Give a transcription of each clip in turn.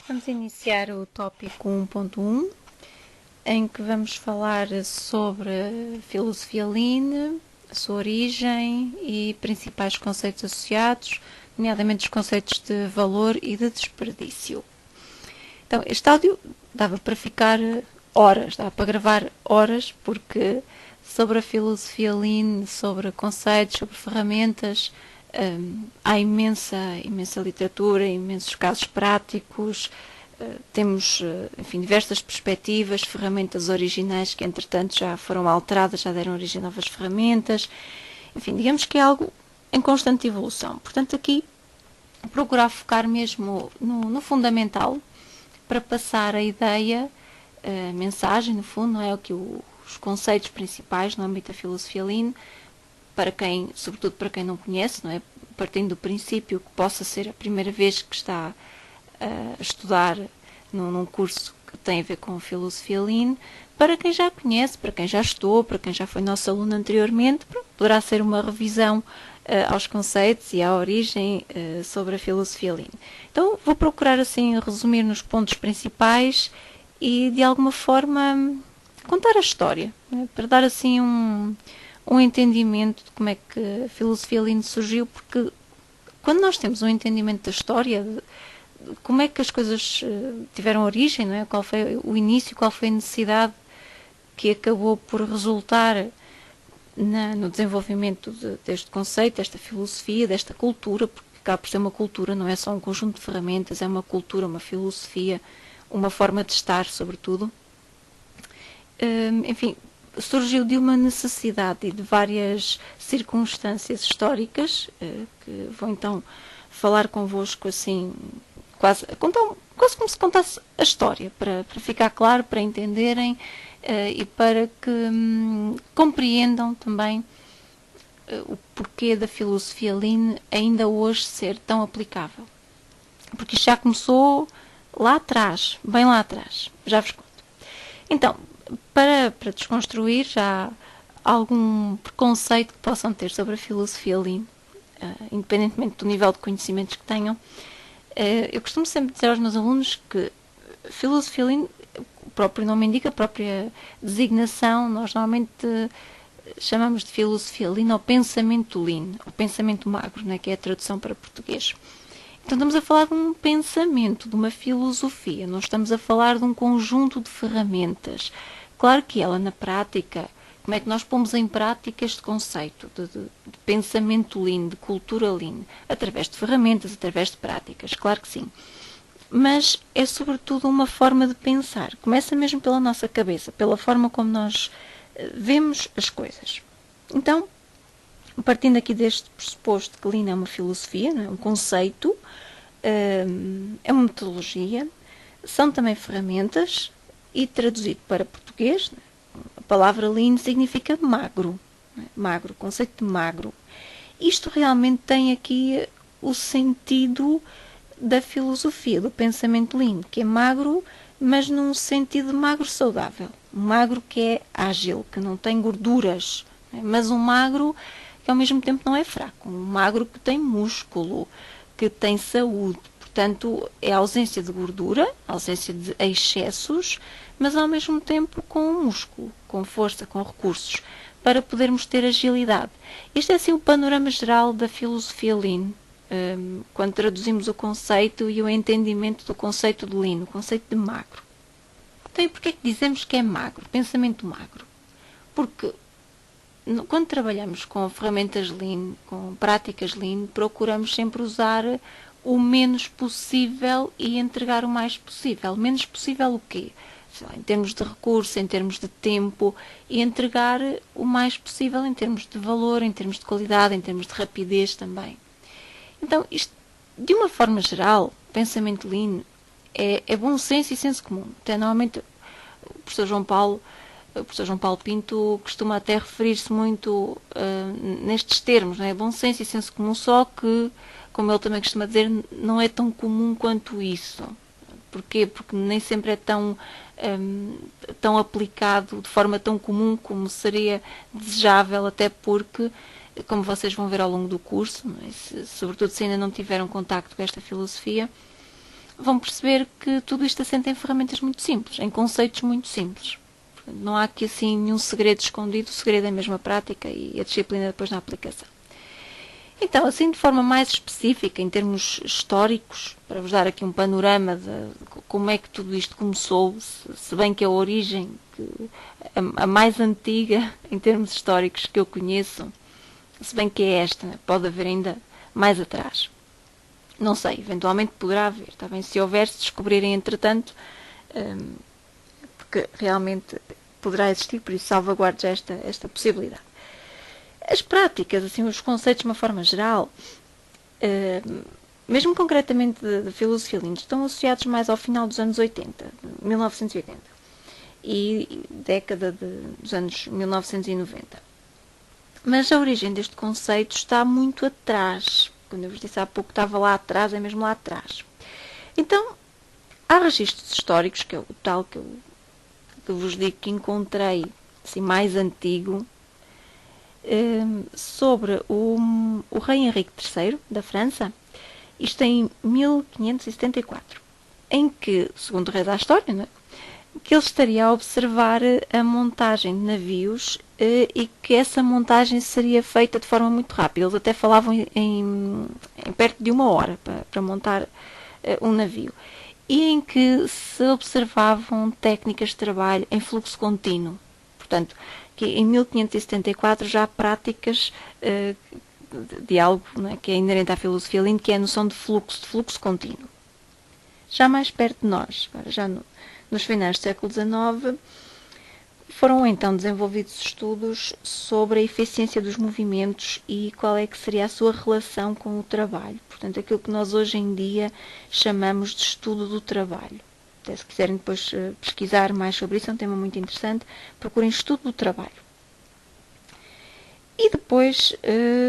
Vamos iniciar o tópico 1.1, em que vamos falar sobre a filosofia Lean, a sua origem e principais conceitos associados, nomeadamente os conceitos de valor e de desperdício. Então, este áudio dava para ficar horas, dava para gravar horas, porque sobre a filosofia Lean, sobre conceitos, sobre ferramentas, há imensa literatura, imensos casos práticos, temos, enfim, diversas perspectivas, ferramentas originais que, entretanto, já foram alteradas, já deram origem a novas ferramentas. Enfim, digamos que é algo em constante evolução. Portanto, aqui procurar focar mesmo no fundamental para passar a ideia, a mensagem, no fundo, não é o que os conceitos principais no âmbito da filosofia Lean, para quem, sobretudo para quem não conhece, não é? Partindo do princípio que possa ser a primeira vez que está a estudar num curso que tem a ver com a filosofia Lean, para quem já conhece, para quem já estudou, para quem já foi nosso aluno anteriormente, poderá ser uma revisão aos conceitos e à origem sobre a filosofia Lean. Então vou procurar assim resumir nos pontos principais e de alguma forma contar a história, né? Para dar assim um entendimento de como é que a filosofia Lean surgiu, porque quando nós temos um entendimento da história, de como é que as coisas tiveram origem, não é? Qual foi o início, qual foi a necessidade que acabou por resultar no desenvolvimento deste conceito, desta filosofia, desta cultura, porque acaba por ser uma cultura, não é só um conjunto de ferramentas, é uma cultura, uma filosofia, uma forma de estar, sobretudo. Enfim, surgiu de uma necessidade e de várias circunstâncias históricas, que vou então falar convosco assim, quase como se contasse a história, para ficar claro, para entenderem e para que compreendam também o porquê da filosofia Lean ainda hoje ser tão aplicável. Porque isto já começou lá atrás, bem lá atrás. Já vos conto. Então, para desconstruir já algum preconceito que possam ter sobre a filosofia Lean, independentemente do nível de conhecimentos que tenham, eu costumo sempre dizer aos meus alunos que filosofia Lean, o próprio nome indica, a própria designação, nós normalmente chamamos de filosofia Lean ao pensamento Lean, ao pensamento magro, né, que é a tradução para português. Então estamos a falar de um pensamento, de uma filosofia, não estamos a falar de um conjunto de ferramentas. Claro que ela, na prática, como é que nós pomos em prática este conceito de pensamento Lean, de cultura Lean? Através de ferramentas, através de práticas, claro que sim. Mas é sobretudo uma forma de pensar. Começa mesmo pela nossa cabeça, pela forma como nós vemos as coisas. Então, partindo aqui deste pressuposto que Lean é uma filosofia, não é? Um conceito, é uma metodologia, são também ferramentas, e traduzido para português, a palavra Lean significa magro, magro, conceito de magro. Isto realmente tem aqui o sentido da filosofia, do pensamento Lean, que é magro, mas num sentido magro saudável. Um magro que é ágil, que não tem gorduras, mas um magro que ao mesmo tempo não é fraco. Um magro que tem músculo, que tem saúde. Portanto, é a ausência de gordura, a ausência de excessos, mas ao mesmo tempo com músculo, com força, com recursos, para podermos ter agilidade. Este é assim o panorama geral da filosofia Lean, quando traduzimos o conceito e o entendimento do conceito de Lean, o conceito de magro. Então, e porquê é que dizemos que é magro, pensamento magro? Porque quando trabalhamos com ferramentas Lean, com práticas Lean, procuramos sempre usar o menos possível e entregar o mais possível. Menos possível o quê? Em termos de recurso, em termos de tempo, e entregar o mais possível em termos de valor, em termos de qualidade, em termos de rapidez também. Então, isto, de uma forma geral, pensamento Lean é bom senso e senso comum. Até normalmente o professor João Paulo Pinto costuma até referir-se muito nestes termos, não é? Bom senso e senso comum, só que, como ele também costuma dizer, não é tão comum quanto isso. Porquê? Porque nem sempre é tão aplicado de forma tão comum como seria desejável, até porque, como vocês vão ver ao longo do curso, sobretudo se ainda não tiveram contacto com esta filosofia, vão perceber que tudo isto assenta em ferramentas muito simples, em conceitos muito simples. Portanto, não há aqui assim nenhum segredo escondido, o segredo é mesmo a prática e a disciplina depois na aplicação. Então, assim de forma mais específica, em termos históricos, para vos dar aqui um panorama de como é que tudo isto começou, se bem que a origem, a mais antiga em termos históricos que eu conheço, se bem que é esta, pode haver ainda mais atrás. Não sei, eventualmente poderá haver, está bem? Se houver, se descobrirem entretanto, porque realmente poderá existir, por isso salvaguardo já esta possibilidade. As práticas, assim, os conceitos de uma forma geral, mesmo concretamente de filosofia Lean, estão associados mais ao final dos anos 80, 1980, e década dos anos 1990. Mas a origem deste conceito está muito atrás. Quando eu vos disse há pouco que estava lá atrás, é mesmo lá atrás. Então, há registros históricos, que é o tal que eu vos digo que encontrei, assim, mais antigo, sobre o rei Henrique III, da França, isto em 1574, em que, segundo reza a história, né, que ele estaria a observar a montagem de navios e que essa montagem seria feita de forma muito rápida. Eles até falavam em perto de 1 hora para montar um navio. E em que se observavam técnicas de trabalho em fluxo contínuo. Portanto, que em 1574 já há práticas de algo, né, que é inerente à filosofia Lean, que é a noção de fluxo contínuo. Já mais perto de nós, já nos finais do século XIX, foram então desenvolvidos estudos sobre a eficiência dos movimentos e qual é que seria a sua relação com o trabalho. Portanto, aquilo que nós hoje em dia chamamos de estudo do trabalho. Até se quiserem depois pesquisar mais sobre isso, é um tema muito interessante, procurem estudo do trabalho. E depois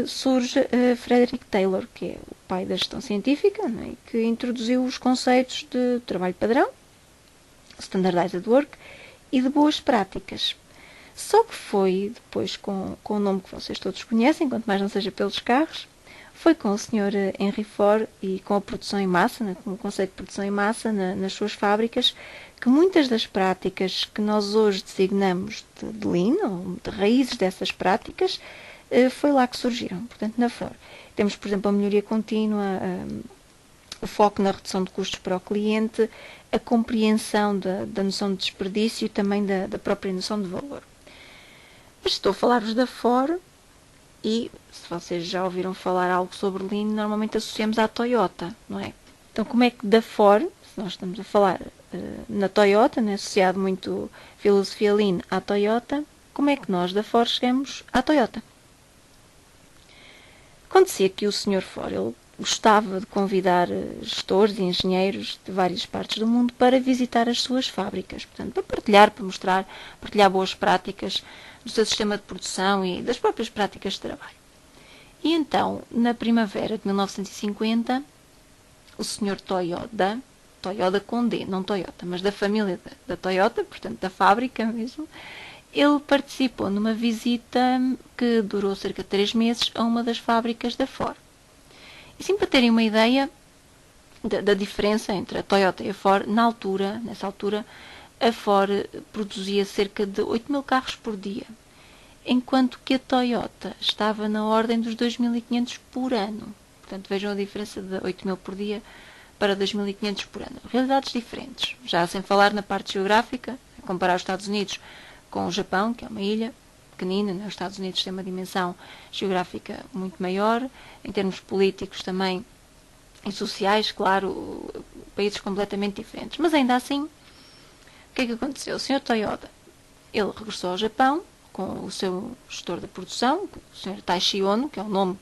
surge Frederick Taylor, que é o pai da gestão científica, né, que introduziu os conceitos de trabalho padrão, standardized work, e de boas práticas. Só que foi depois com o nome que vocês todos conhecem, quanto mais não seja pelos carros, foi com o Sr. Henry Ford e com a produção em massa, né, com o conceito de produção em massa nas suas fábricas, que muitas das práticas que nós hoje designamos de Lean, ou de raízes dessas práticas, foi lá que surgiram, portanto, na Ford. Temos, por exemplo, a melhoria contínua, o foco na redução de custos para o cliente, a compreensão da noção de desperdício e também da própria noção de valor. Mas estou a falar-vos da Ford e, se vocês já ouviram falar algo sobre Lean, normalmente associamos à Toyota, não é? Então, como é que da Ford, se nós estamos a falar na Toyota, né, associado muito filosofia Lean à Toyota, como é que nós da Ford chegamos à Toyota? Acontecia que o Sr. Ford, ele gostava de convidar gestores e engenheiros de várias partes do mundo para visitar as suas fábricas, portanto, para partilhar, para mostrar, partilhar boas práticas do seu sistema de produção e das próprias práticas de trabalho. E então, na primavera de 1950, o Sr. Toyoda com D, não Toyota, mas da família da Toyota, portanto, da fábrica mesmo, ele participou numa visita que durou cerca de 3 meses a uma das fábricas da Ford. E sim, para terem uma ideia da diferença entre a Toyota e a Ford, nessa altura, a Ford produzia cerca de 8.000 carros por dia, enquanto que a Toyota estava na ordem dos 2.500 por ano. Portanto, vejam a diferença de 8.000 por dia para 2.500 por ano. Realidades diferentes. Já sem falar na parte geográfica, a comparar os Estados Unidos com o Japão, que é uma ilha pequenina, né? Os Estados Unidos têm uma dimensão geográfica muito maior, em termos políticos também e sociais, claro, países completamente diferentes. Mas ainda assim, o que é que aconteceu? O Sr. Toyota, ele regressou ao Japão com o seu gestor da produção, o Sr. Taishi Ono, que é um nome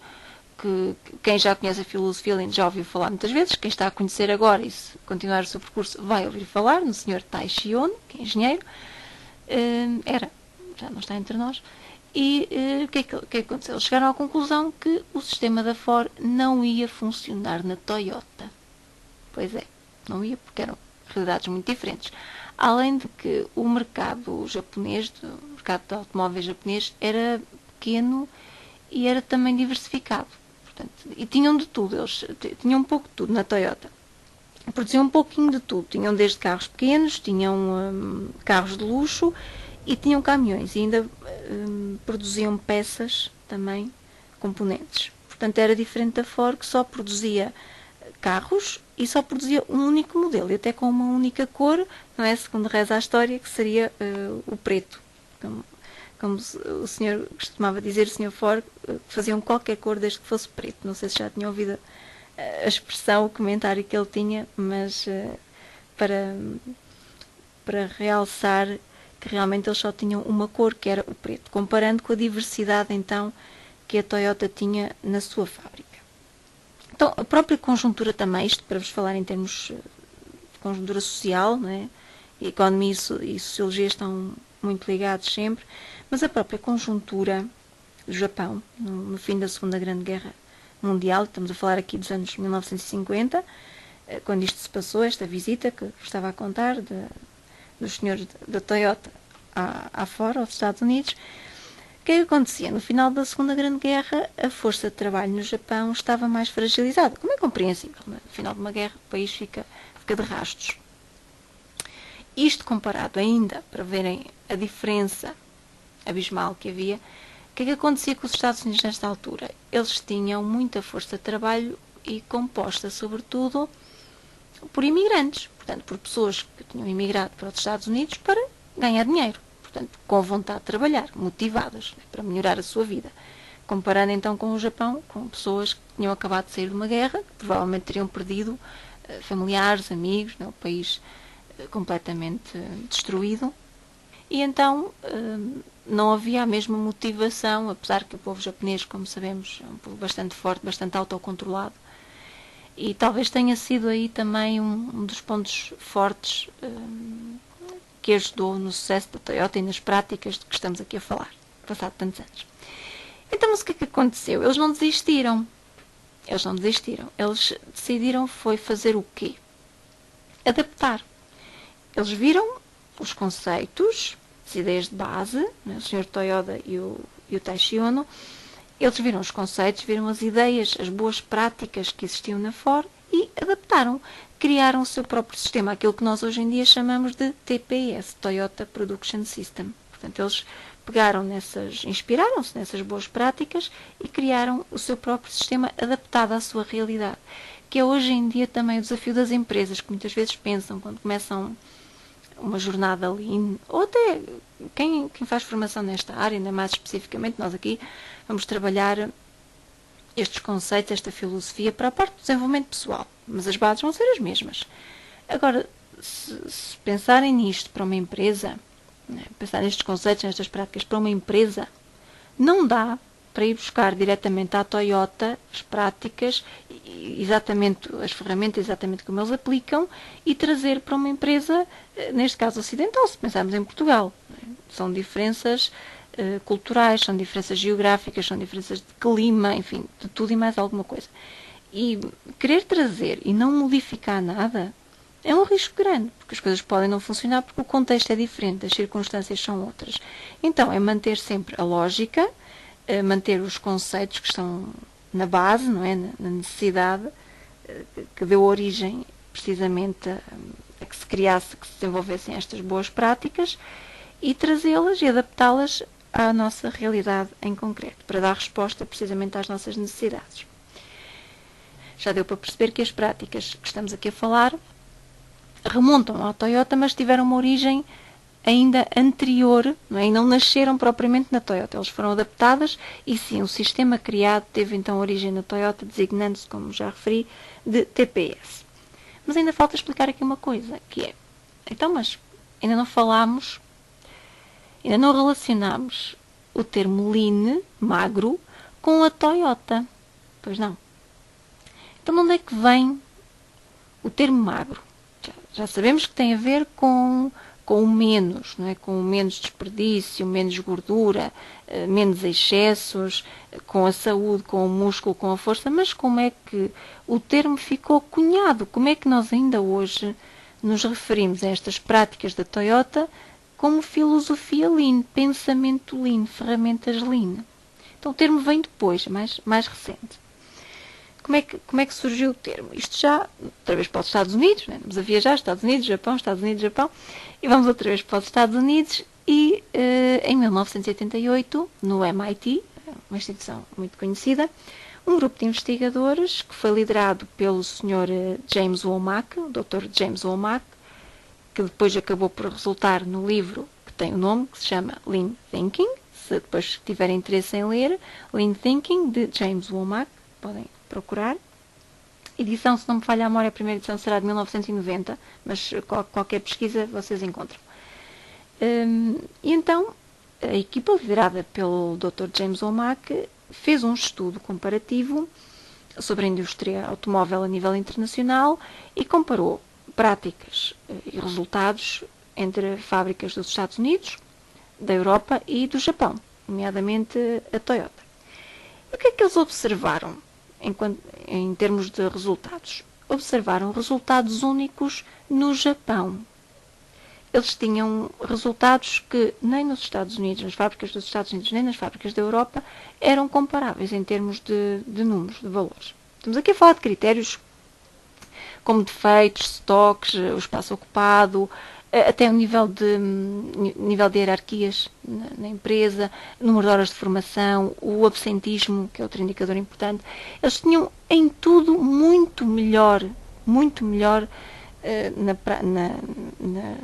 que quem já conhece a filosofia Lean já ouviu falar muitas vezes, quem está a conhecer agora e se continuar o seu percurso vai ouvir falar no Sr. Taishi Ono, que é engenheiro, já não está entre nós, e o que é que aconteceu? Eles chegaram à conclusão que o sistema da Ford não ia funcionar na Toyota. Pois é, não ia, porque eram realidades muito diferentes. Além de que o mercado japonês, o mercado de automóveis japonês, era pequeno e era também diversificado. Portanto, e tinham de tudo, eles tinham um pouco de tudo na Toyota. Produziam um pouquinho de tudo. Tinham desde carros pequenos, tinham carros de luxo e tinham caminhões. E ainda produziam peças também, componentes. Portanto, era diferente da Ford, que só produzia carros e só produzia um único modelo, e até com uma única cor, não é? Segundo reza a história, que seria o preto. Como o senhor costumava dizer, o senhor Ford, faziam qualquer cor desde que fosse preto. Não sei se já tinham ouvido a expressão, o comentário que ele tinha, mas para realçar que realmente eles só tinham uma cor, que era o preto, comparando com a diversidade então que a Toyota tinha na sua fábrica. Então, a própria conjuntura também, isto para vos falar em termos de conjuntura social, não é? E economia e sociologia estão muito ligados sempre, mas a própria conjuntura do Japão, no fim da Segunda Grande Guerra Mundial, estamos a falar aqui dos anos 1950, quando isto se passou, esta visita que estava a contar dos senhores da Toyota à Ford, aos Estados Unidos. O que é que acontecia? No final da Segunda Grande Guerra, a força de trabalho no Japão estava mais fragilizada, como é compreensível. No final de uma guerra, o país fica de rastos. Isto comparado ainda, para verem a diferença abismal que havia, o que é que acontecia com os Estados Unidos nesta altura? Eles tinham muita força de trabalho e composta, sobretudo, por imigrantes, portanto, por pessoas que tinham imigrado para os Estados Unidos para ganhar dinheiro, portanto, com vontade de trabalhar, motivadas, para melhorar a sua vida. Comparando então com o Japão, com pessoas que tinham acabado de sair de uma guerra, que provavelmente teriam perdido familiares, amigos, o país completamente destruído, e então não havia a mesma motivação, apesar que o povo japonês, como sabemos, é um povo bastante forte, bastante autocontrolado, e talvez tenha sido aí também um dos pontos fortes que ajudou no sucesso da Toyota e nas práticas de que estamos aqui a falar, passado tantos anos. Então, mas o que é que aconteceu? Eles não desistiram. Eles decidiram foi fazer o quê? Adaptar. Eles viram os conceitos, as ideias de base, o Sr. Toyoda e o Taishi Ono, eles viram os conceitos, viram as ideias, as boas práticas que existiam na Ford e adaptaram, criaram o seu próprio sistema, aquilo que nós hoje em dia chamamos de TPS, Toyota Production System. Portanto, eles inspiraram-se nessas boas práticas e criaram o seu próprio sistema adaptado à sua realidade, que é hoje em dia também o desafio das empresas, que muitas vezes pensam, quando começam uma jornada Lean, ou até quem faz formação nesta área, ainda mais especificamente, nós aqui vamos trabalhar estes conceitos, esta filosofia para a parte do desenvolvimento pessoal, mas as bases vão ser as mesmas. Agora, se pensarem nisto para uma empresa, pensar nestes conceitos, nestas práticas para uma empresa, não dá para ir buscar diretamente à Toyota as práticas, exatamente as ferramentas, exatamente como eles aplicam, e trazer para uma empresa, neste caso ocidental, se pensarmos em Portugal. São diferenças culturais, são diferenças geográficas, são diferenças de clima, enfim, de tudo e mais alguma coisa. E querer trazer e não modificar nada é um risco grande, porque as coisas podem não funcionar porque o contexto é diferente, as circunstâncias são outras. Então, é manter sempre a lógica, manter os conceitos que estão na base, não é? Na necessidade que deu origem precisamente a que se criasse, que se desenvolvessem estas boas práticas e trazê-las e adaptá-las à nossa realidade em concreto, para dar resposta precisamente às nossas necessidades. Já deu para perceber que as práticas que estamos aqui a falar remontam à Toyota, mas tiveram uma origem ainda anterior, não é? E não nasceram propriamente na Toyota. Eles foram adaptadas e sim, o sistema criado teve então origem na Toyota, designando-se, como já referi, de TPS. Mas ainda falta explicar aqui uma coisa, que é, então, mas ainda não falámos, ainda não relacionámos o termo lean, magro, com a Toyota. Pois não. Então, de onde é que vem o termo magro? Já sabemos que tem a ver com o menos, não é? Com o menos desperdício, menos gordura, menos excessos, com a saúde, com o músculo, com a força, mas como é que o termo ficou cunhado? Como é que nós ainda hoje nos referimos a estas práticas da Toyota como filosofia Lean, pensamento Lean, ferramentas Lean? Então o termo vem depois, mais recente. como é que surgiu o termo? Isto já, outra vez para os Estados Unidos, né? Vamos a viajar, Estados Unidos, Japão, e vamos outra vez para os Estados Unidos e em 1988, no MIT, uma instituição muito conhecida, um grupo de investigadores que foi liderado pelo Sr. James Womack, o Dr. James Womack, que depois acabou por resultar no livro que tem o nome, que se chama Lean Thinking. Se depois tiverem interesse em ler, Lean Thinking, de James Womack, podem procurar. Edição, se não me falha a memória, a primeira edição será de 1990, mas qualquer pesquisa vocês encontram. E então, a equipa liderada pelo Dr. James Womack fez um estudo comparativo sobre a indústria automóvel a nível internacional e comparou práticas e resultados entre fábricas dos Estados Unidos, da Europa e do Japão, nomeadamente a Toyota. E o que é que eles observaram em termos de resultados? Observaram resultados únicos no Japão. Eles tinham resultados que nem nos Estados Unidos, nas fábricas dos Estados Unidos, nem nas fábricas da Europa, eram comparáveis em termos de números, de valores. Estamos aqui a falar de critérios como defeitos, estoques, o espaço ocupado, até o nível de hierarquias na empresa, número de horas de formação, o absentismo, que é outro indicador importante. Eles tinham em tudo muito melhor no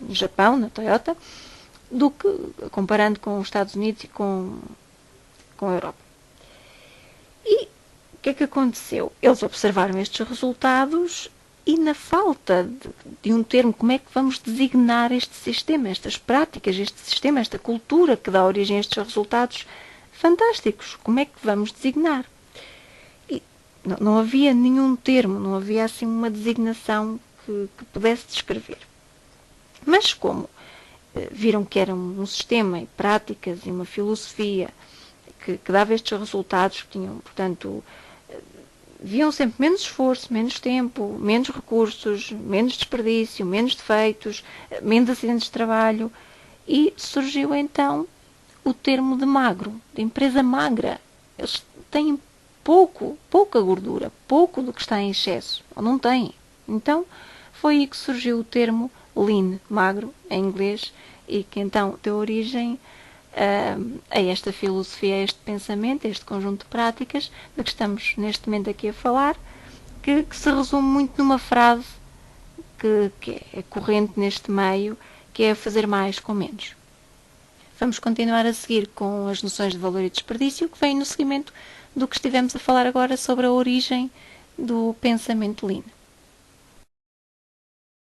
Japão, na Toyota, do que comparando com os Estados Unidos e com a Europa. E o que é que aconteceu? Eles observaram estes resultados e, na falta de um termo, como é que vamos designar este sistema, estas práticas, este sistema, esta cultura que dá origem a estes resultados fantásticos? Como é que vamos designar? E não havia nenhum termo, não havia assim uma designação que pudesse descrever. Mas como viram que era um sistema e práticas e uma filosofia que dava estes resultados, que tinham, portanto, viam sempre menos esforço, menos tempo, menos recursos, menos desperdício, menos defeitos, menos acidentes de trabalho, e surgiu então o termo de magro, de empresa magra. Eles têm pouca gordura, pouco do que está em excesso, ou não têm. Então, foi aí que surgiu o termo lean, magro, em inglês, e que então deu origem a esta filosofia, a este pensamento, a este conjunto de práticas de que estamos neste momento aqui a falar, que se resume muito numa frase que é corrente neste meio, que é fazer mais com menos. Vamos continuar a seguir com as noções de valor e desperdício, que vem no seguimento do que estivemos a falar agora sobre a origem do pensamento lean.